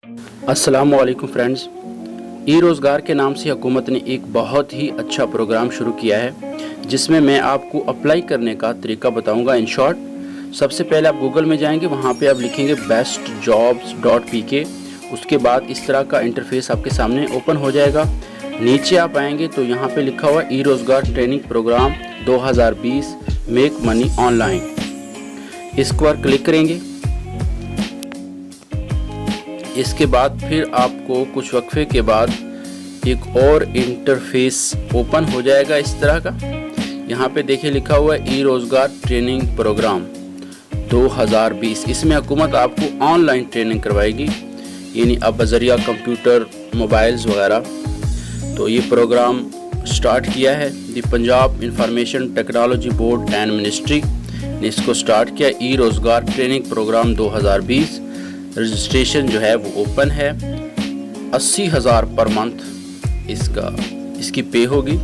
अस्सलाम वालेकुम फ्रेंड्स। ई रोज़गार के नाम से हुकूमत ने एक बहुत ही अच्छा प्रोग्राम शुरू किया है जिसमें मैं आपको अप्लाई करने का तरीका बताऊंगा। इन शॉर्ट, सबसे पहले आप गूगल में जाएंगे, वहां पे आप लिखेंगे bestjobs.pk। उसके बाद इस तरह का इंटरफेस आपके सामने ओपन हो जाएगा। नीचे आप आएंगे तो यहाँ पे लिखा हुआ e Rozgar training program 2020 make money online. इस पर क्लिक करेंगे। इसके बाद फिर आपको कुछ वक्फे के बाद एक और इंटरफेस ओपन हो जाएगा इस तरह का। यहाँ पे देखिए लिखा हुआ है ई रोज़गार ट्रेनिंग प्रोग्राम 2020। इसमें हुकूमत आपको ऑनलाइन ट्रेनिंग करवाएगी, यानी अब बज़रिया कंप्यूटर, मोबाइल्स वगैरह। तो ये प्रोग्राम स्टार्ट किया है the Punjab information technology board and ministry ने इसको स्टार्ट किया। ई रोज़गार ट्रेनिंग प्रोग्राम 2020 रजिस्ट्रेशन जो है वो ओपन है। 80,000 पर मंथ इसकी पे होगी।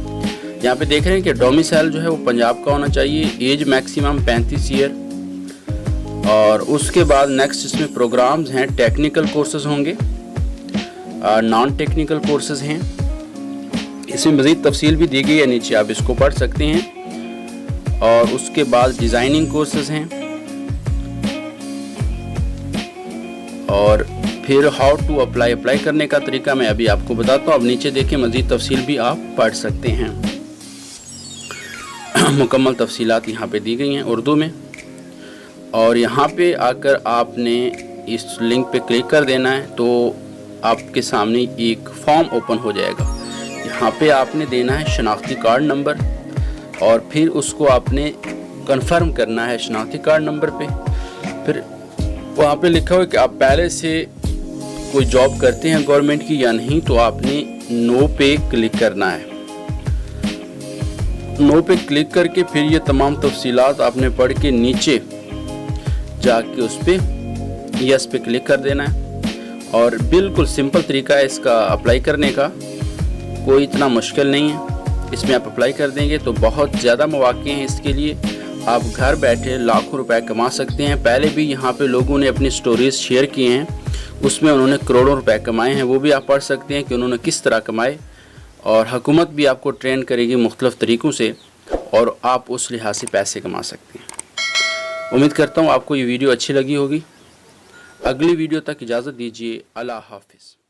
यहाँ पे देख रहे हैं कि डोमिसाइल जो है वो पंजाब का होना चाहिए। Age maximum 35 year. और उसके बाद नेक्स्ट इसमें प्रोग्राम्स हैं। टेक्निकल कोर्सेज होंगे, नॉन टेक्निकल कोर्सेज हैं। इसमें मज़ीद तफसील भी दी गई है, नीचे आप इसको पढ़ सकते हैं। और उसके बाद डिज़ाइनिंग कोर्सेज हैं। और फिर हाउ टू अप्लाई करने का तरीका मैं अभी आपको बताता हूँ। अब नीचे देखें, मज़ीद तफसील भी आप पढ़ सकते हैं। मुकम्मल तफसीलात यहाँ पे दी गई हैं उर्दू में। और यहाँ पे आकर आपने इस लिंक पे क्लिक कर देना है तो आपके सामने एक फॉर्म ओपन हो जाएगा। यहाँ पे आपने देना है शनाख्ती कार्ड नंबर और फिर उसको आपने कंफर्म करना है शनाख्ती कार्ड नंबर पे। फिर वहाँ पे लिखा हुआ है कि आप पहले से कोई जॉब करते हैं गवर्नमेंट की या नहीं, तो आपने नो पे क्लिक करना है। नो पे क्लिक करके फिर ये तमाम तफसीलात आपने पढ़ के नीचे जाके उस पर यस पे क्लिक कर देना है। और बिल्कुल सिंपल तरीका है इसका अप्लाई करने का, कोई इतना मुश्किल नहीं है। इसमें आप अप्लाई कर देंगे तो बहुत ज़्यादा मौके हैं इसके लिए। आप घर बैठे लाखों रुपए कमा सकते हैं। पहले भी यहाँ पे लोगों ने अपनी स्टोरीज शेयर किए हैं, उसमें उन्होंने करोड़ों रुपए कमाए हैं। वो भी आप पढ़ सकते हैं कि उन्होंने किस तरह कमाए। और हुकूमत भी आपको ट्रेन करेगी मुख्तलिफ़ तरीक़ों से और आप उस लिहाज से पैसे कमा सकते हैं। उम्मीद करता हूँ आपको ये वीडियो अच्छी लगी होगी। अगली वीडियो तक इजाज़त दीजिए। अल्लाह हाफ़िज़।